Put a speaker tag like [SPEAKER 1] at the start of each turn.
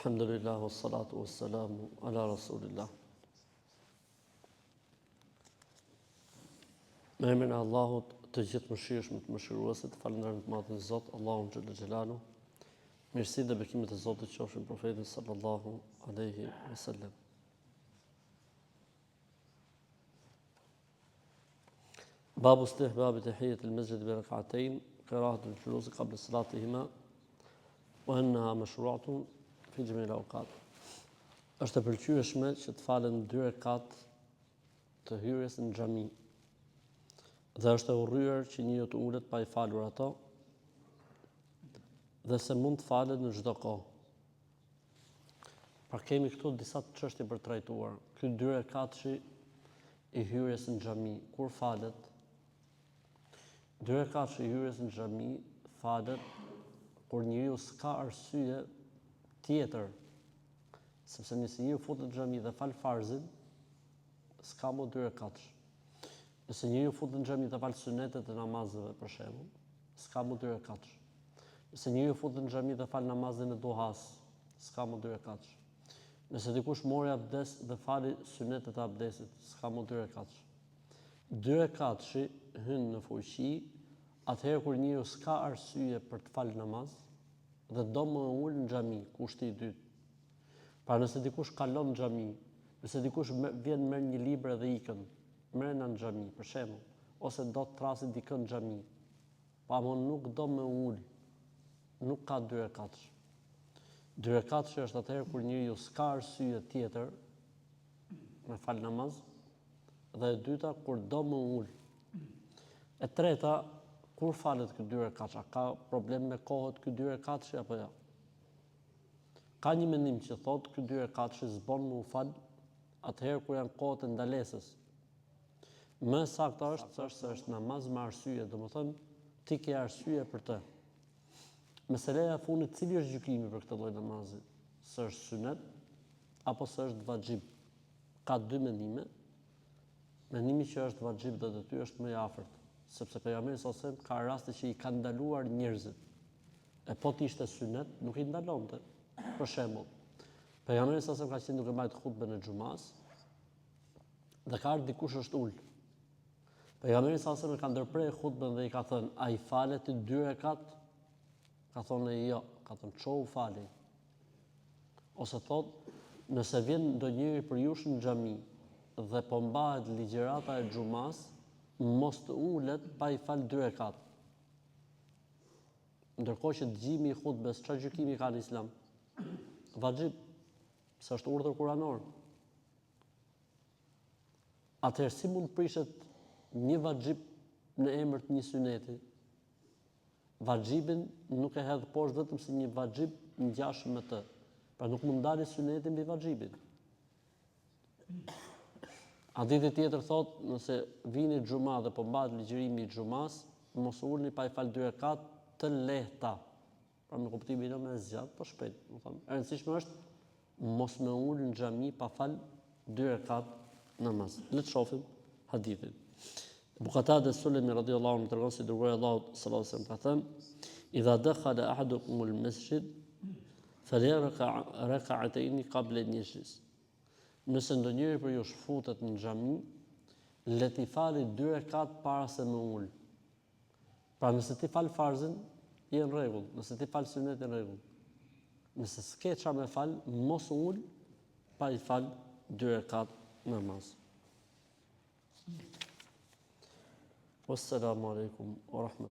[SPEAKER 1] Alhamdulillah, wassalatu wassalamu ala rasulillah. Me emrin e Allahut, të gjithë mëshirshëm, të mëshiruesit, falënderojmë të madhin Zot, Allahun xhalla xhelalu. Mirësi dhe bekimet e Zotit qofshin profetit sallallahu alaihi wasallam. Babu istihbab tahiyyat al-masjid bi rak'atayn, qira'at al-julus qabla salatihima, wa annaha mashru'atun fi jami' al-awqat. Është e pëlqyeshme që të falen 2 rekat të hyrjes në xhami. Dhe është e urryer që njeriu të ulet pa i falur ato, dhe se mund të falet në çdo kohë. Pra kemi këtu disa çështje për trajtuar. Ky 2 rekatshi i hyrjes në xhami, kur falet? 2 rekatshi i hyrjes në xhami falet kur njeriu s'ka arsye tjetër, sepse nëse njeriu futet në xhami dhe fal farzin, s'ka më 2 rekatsh. Nëse njeriu futet në xhami dhe fal sunetet e namazeve për shembull, s'ka më 2 rekatsh. Nëse njeriu futet në xhami dhe fal namazin e duhas, s'ka më 2 rekatsh. Nëse dikush mori abdes dhe fali sunetet e abdesit, s'ka më 2 rekatsh. 2 rekatshi hyn në fuqi atëherë kur njeriu s'ka arsye për të fal namaz dhe do më ul në xhami, kushti i dytë. Pra nëse dikush kalon në xhami, nëse dikush vjen merr një libër dhe ikën, mrena në xhami, për shembull, ose do të trasë dikën në xhami, pa më nuk do më ul, nuk ka 2 rekatsh. 2 rekatsh është atëherë kur njeriu s'ka arsye tjetër me fal namaz, dhe e dyta kur do më ul. E treta, kur falet ky 2 rekatsh? Ka problem me kohët ky 2 rekatsh apo jo? Ka një mendim që thotë ky 2 rekatsh s'bën më u fal atëherë kur janë kohët e ndalesës. Më saktë është se është namaz me arsye, domethënë ti ke arsye për të. Meseleja e fundit, cili është gjykimi për këtë lloj namazi? Se është sunet apo se është vajxhib? Ka 2 mendime. Mendimi që është vajxhib dhe detyrë është më i afërt, sepse pejgamberi sallallahu alajhi wasallam ka raste që i ka ndaluar njerëzit. E po të ishte sunet, nuk i ndalonte. Për shembull, pejgamberi sallallahu alajhi wasallam ka qenë duke mbajtur hutbën e xumas dhe ka ardhur dikush është ul. Pejgamberi sallallahu alajhi wasallam ka ndërprerë hutbën dhe i ka thënë: "A i falet ti 2 rekat?" Ka thonë jo, ka thënë çau fali. Ose thot, nëse vjen ndonjëri për jush në xhami dhe po mbahet ligjërata e xumas, mos të ulet pa i fal 2 rekat. Ndërkohë që dëgjimi i hutbes, çfarë gjykimi ka në Islam? Vajxhib, se është urdhër kuranor. Atëherë si mund prishet një vajxhib në emër të një suneti? Vajxhibin nuk e hedh poshtë vetëm si një vajxhib ngjashëm me të. Pra nuk mund dalë suneti mbi vajxhibin. Hadithi tjetër thotë, nëse vini xhuma dhe po mbahet ligjërimi i xumas, mos ulni pa i fal 2 rekat të lehta. Pra me kuptimin më zgjat, po shpejt, domethënë. E rëndësishme është mos më ul në xhami pa fal 2 rekat namaz. Le të shohim hadithin. Buqatada Sulemi radhiyallahu anhu tregon se dërguari Allahut sallallahu alaihi wasallam ka thënë: "Idha dakhala ahadukum al-masjid falyarka rak'atayn qabla an yajlis." Nëse ndonjëri për ju futet në xhami, le t'i fali 2 rekat para se më ul. Pra nëse ti fal farzin, je në rregull, nëse ti fal sunetin në rregull. Nëse s'ke çfarë me fal, mos ul pa i fal 2 rekat namaz. Wassalamu alaikum wa rahmatullahi